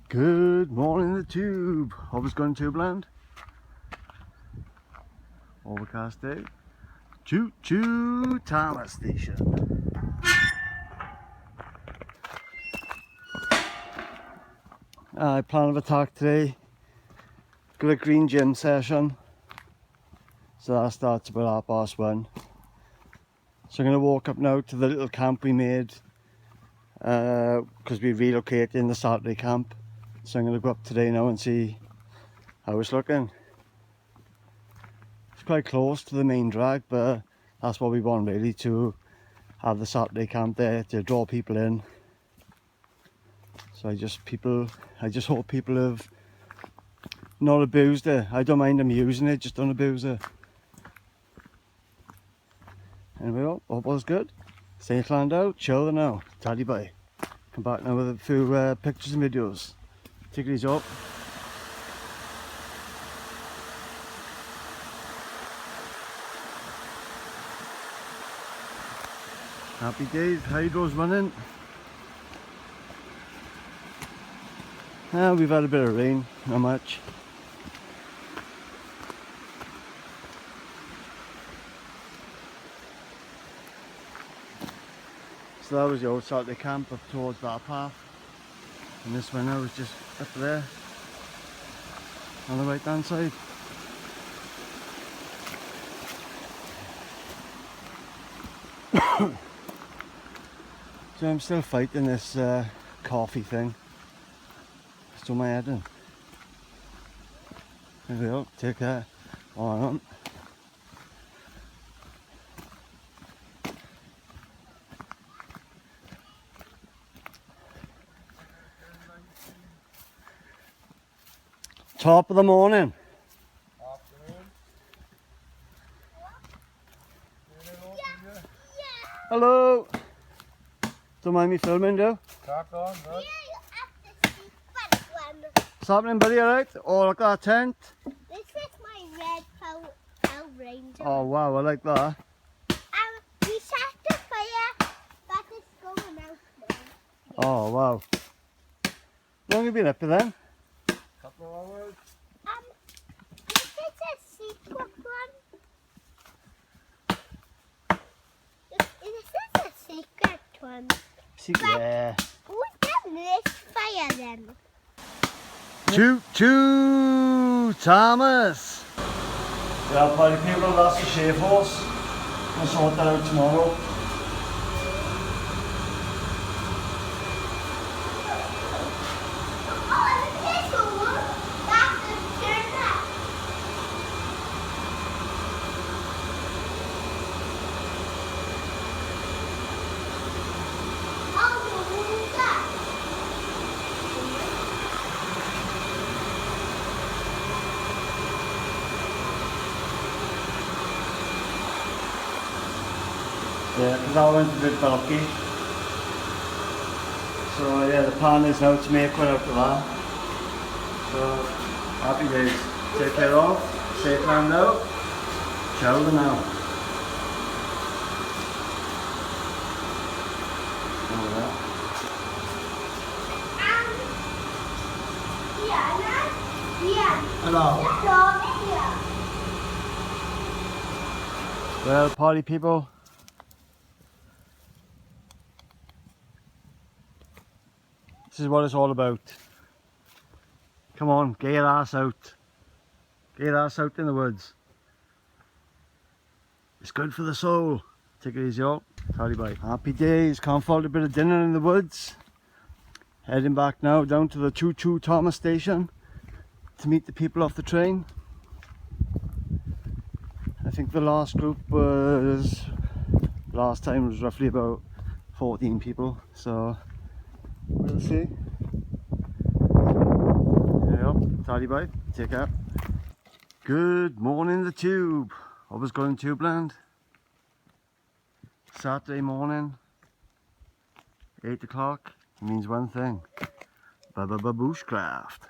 Good morning, the tube. Always going tube land. Overcast day. Choo choo, Thomas station. Plan of attack today. Got a green gym session. So that starts about 1:30. So I'm going to walk up now to the little camp we made. Because we relocated in the Saturday camp. So I'm going to go up today now and see how it's looking. It's quite close to the main drag, but that's what we want really, to have the Saturday camp there to draw people in. So I just hope people have not abused it. I don't mind them using it, just don't abuse it. Anyway, hope all's good. Stay land out, chill now. Taddy bye. Come back now with a few pictures and videos. Take it easy up. Happy days, hydro's running. We've had a bit of rain, not much. So that was the old Saturday camp up towards that path. And this one now was just up there on the right hand side. So I'm still fighting this coffee thing. It's on my head in. There we go, take that on. Top of the morning. Afternoon. Hello. Don't mind me filming, do? Crack on, bud. What's happening, buddy? Alright? Oh, look at that tent. This is my red Power Ranger. Oh wow, I like that. We set the fire, but it's going out now. Oh wow. How long have you been up here then? Couple of hours. This is a secret one. This is a secret one. Yeah. Who's done this fire then? Choo choo, Thomas. Yeah, party people, that's the shave horse. I'll sort that out tomorrow. Yeah, because I went a bit bulky. So yeah, the plan is now to make one out of that. So, happy days. Take care of, safe land out, ciao now. Hello. Well, party people, this is what it's all about. Come on, get your ass out. Get your ass out in the woods. It's good for the soul. Take it easy up. Taddy bye. Happy days. Can't fault a bit of dinner in the woods. Heading back now down to the Choo Choo Thomas station to meet the people off the train. I think the last group last time was roughly about 14 people, so we'll see. There you go, tidy bye, take care. Good morning, the tube. Always going tube land. Saturday morning, 8 o'clock, means one thing. Bushcraft.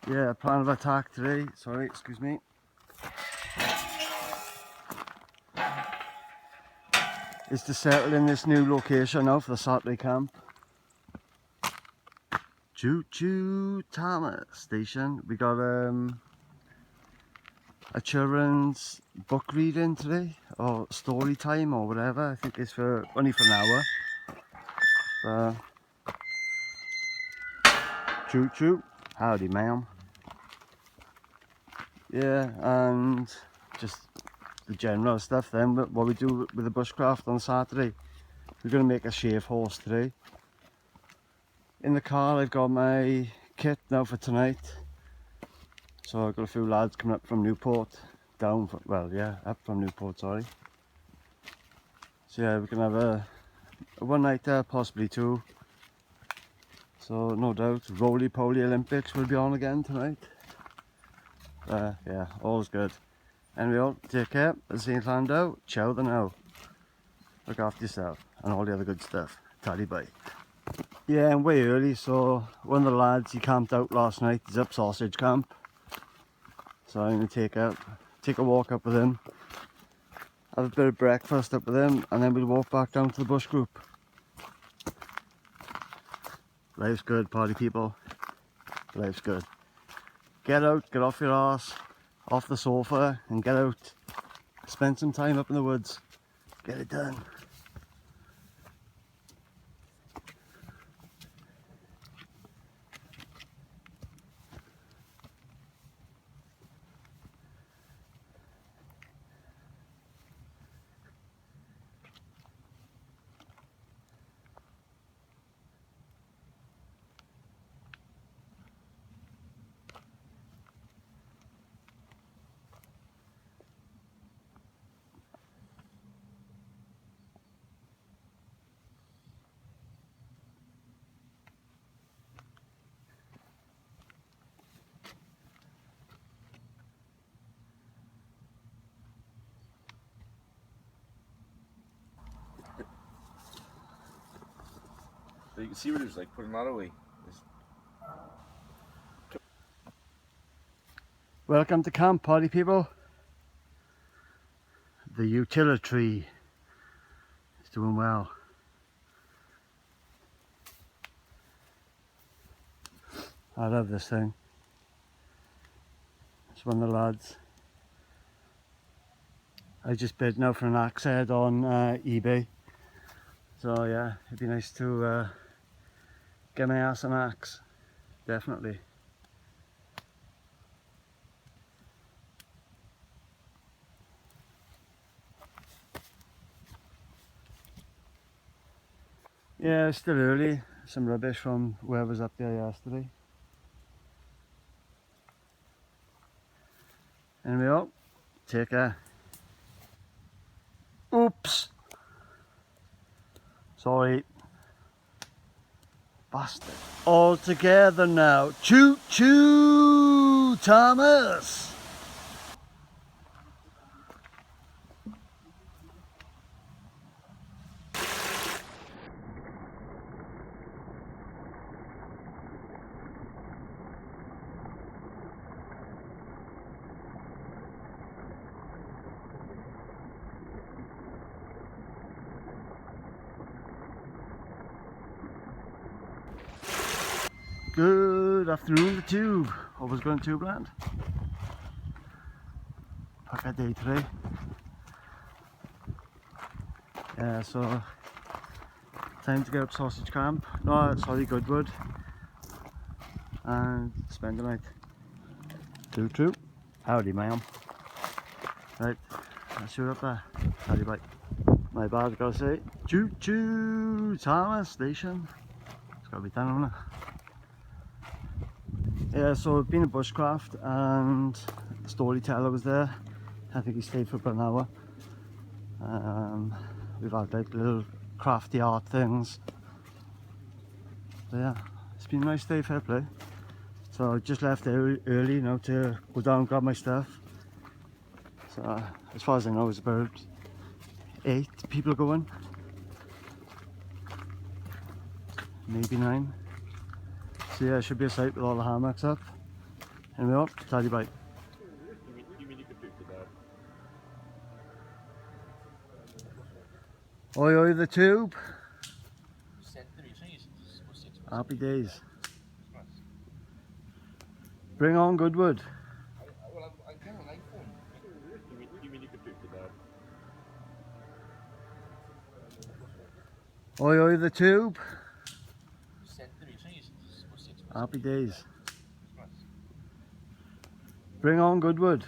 Yeah, plan of attack today, sorry, excuse me. Is to settle in this new location now for the Saturday camp. Choo Choo Thomas Station. We got a children's book reading today, or story time, or whatever. I think it's for only for an hour. Choo choo. Howdy, ma'am. Yeah, and just the general stuff then. What we do with the bushcraft on Saturday. We're going to make a shave horse today. In the car I've got my kit now for tonight. So I've got a few lads coming up from Newport. Down from, well yeah, up from Newport, sorry. So yeah, we can have a one night there, possibly two. So no doubt, roly-poly Olympics will be on again tonight. Yeah, all's good. Anyway, all, take care. As St. Lando, ciao the now. Look after yourself and all the other good stuff. Tally bye. Yeah, I'm way early, so one of the lads, he camped out last night. He's up Sausage Camp. So I'm going to take a walk up with him. Have a bit of breakfast up with him, and then we'll walk back down to the bush group. Life's good, party people. Life's good. Get out, get off your arse, off the sofa, and get out. Spend some time up in the woods. Get it done. So you can see what it was like putting that away. Welcome to camp, party people. The utility is doing well. I love this thing. It's one of the lads. I just bid now for an axe head on eBay. So yeah, it'd be nice to get my ass an axe. Definitely. Yeah, it's still early. Some rubbish from whoever was up there yesterday. Anyway, oh, take care. Oops. Sorry. Bastard. All together now. Choo choo, Thomas. Good afternoon, the tube. Always going tube land. Pack a day today. Yeah, so time to get up Sausage Camp. No, sorry, Goodwood. And spend the night. Choo choo. Howdy, ma'am. Right, I'll see you up there. Howdy, bye. My bad, I've got to say. Choo choo, Thomas Station. It's got to be done, hasn't it? Yeah, so I've been a bushcraft and the storyteller was there. I think he stayed for about an hour. We've had like little crafty art things. So yeah, it's been a nice day, fair play. So I just left early now to go down and grab my stuff. So as far as I know, it's about 8 people going. Maybe 9. So yeah, it should be a sight with all the hammocks up. Anyway, up, tidy bye. You mean you could do that? Oi oi the tube. Happy days. Bring on Goodwood. Well, I'm kind of like one. You mean you could do it to Dad? Oi oi the tube. Sent to me, so you for 6 months. Happy days. Christmas. Bring on Goodwood.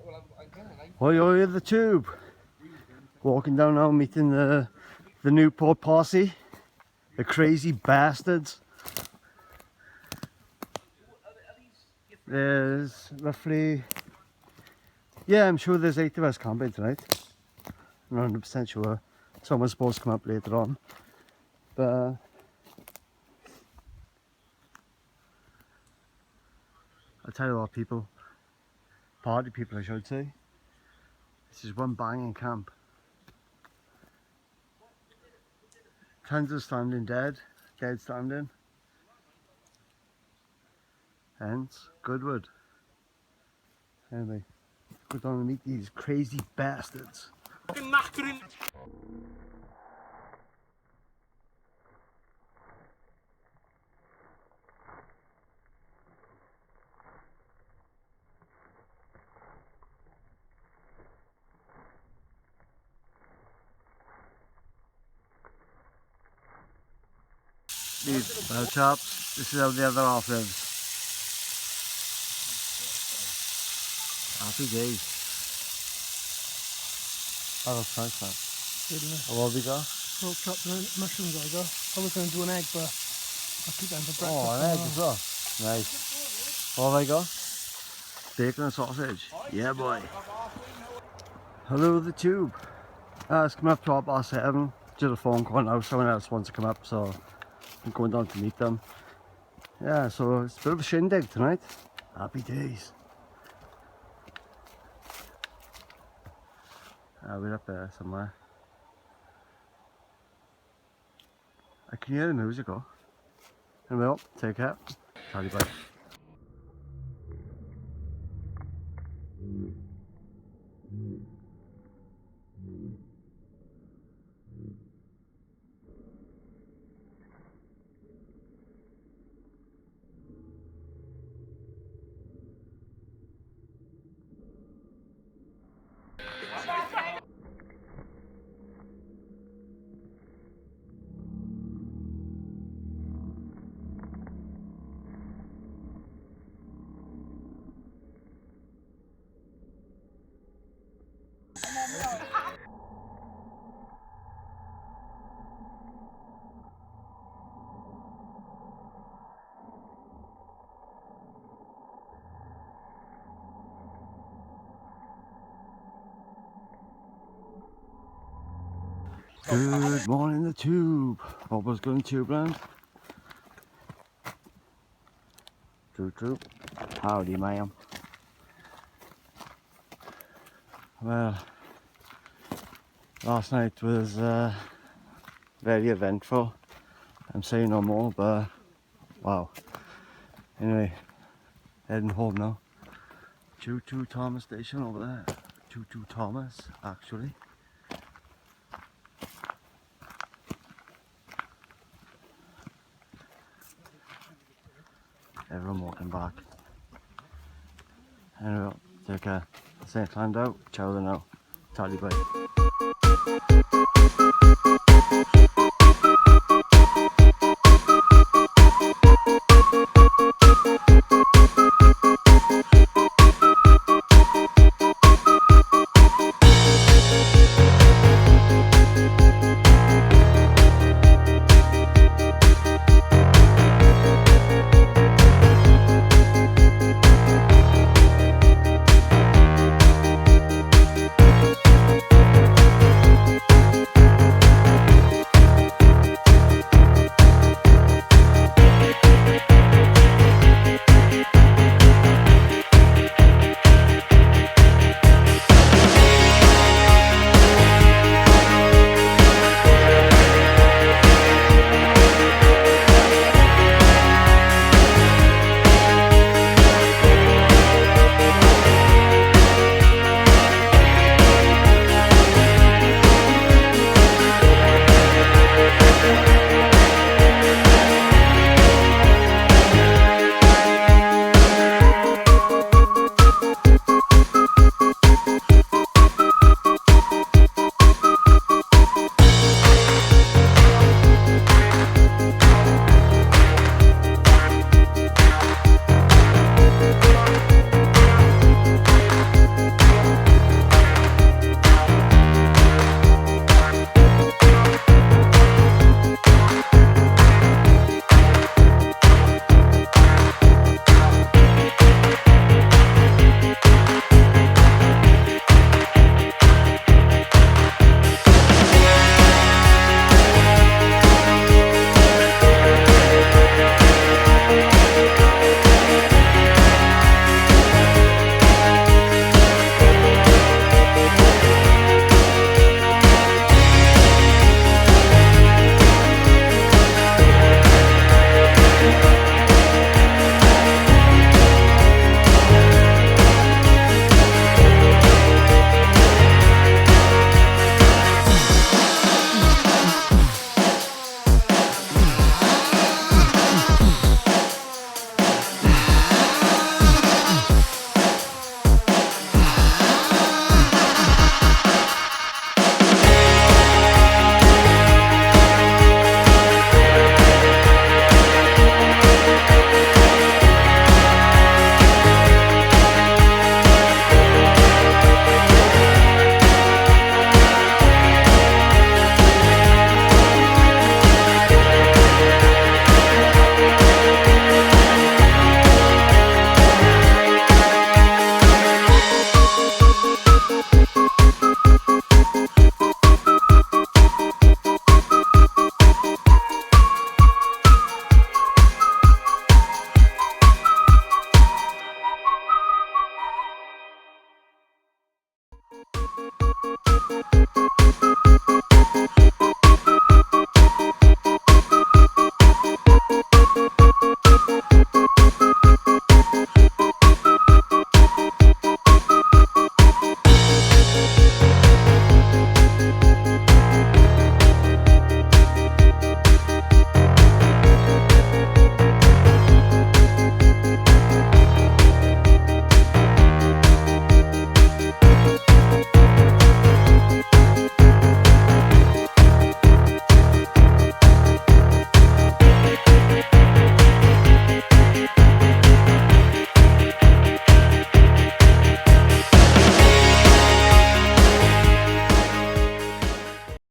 Well, I'm kind of like Oi oi the tube. Walking down now, meeting the Newport posse. The crazy bastards. There's roughly, yeah, I'm sure there's 8 of us camping tonight. I'm not 100% sure. Someone's supposed to come up later on. But I'll tell you what, people, party people I should say, this is one banging camp. Tons of standing dead standing. Hence, Goodwood. Anyway, go down and meet these crazy bastards. These well chaps, this is how the other half lives. Happy days. That was nice, man. Good enough. What have we got? Pork chops and mushrooms I got. I was going to do an egg, but I'll keep them for breakfast. Oh, an egg as well. Nice. What have I got? Bacon and sausage. Yeah, boy. Hello, the tube. It's coming up to 7:30. Just a phone call now. Someone else wants to come up, so I'm going down to meet them. Yeah, so it's a bit of a shindig tonight. Happy days. We're up there somewhere. I can hear the music though. Anyway, take care. Tally bye. Good morning, the tube. Hope was going tube land. True. Howdy, ma'am. Well, last night was very eventful. I'm saying no more, but wow. Anyway, heading home now. Choo-choo Thomas station over there. Choo-choo Thomas, actually. Everyone walking back. Anyway, take care. Saint climbed out. Ciao then now. Tally bye.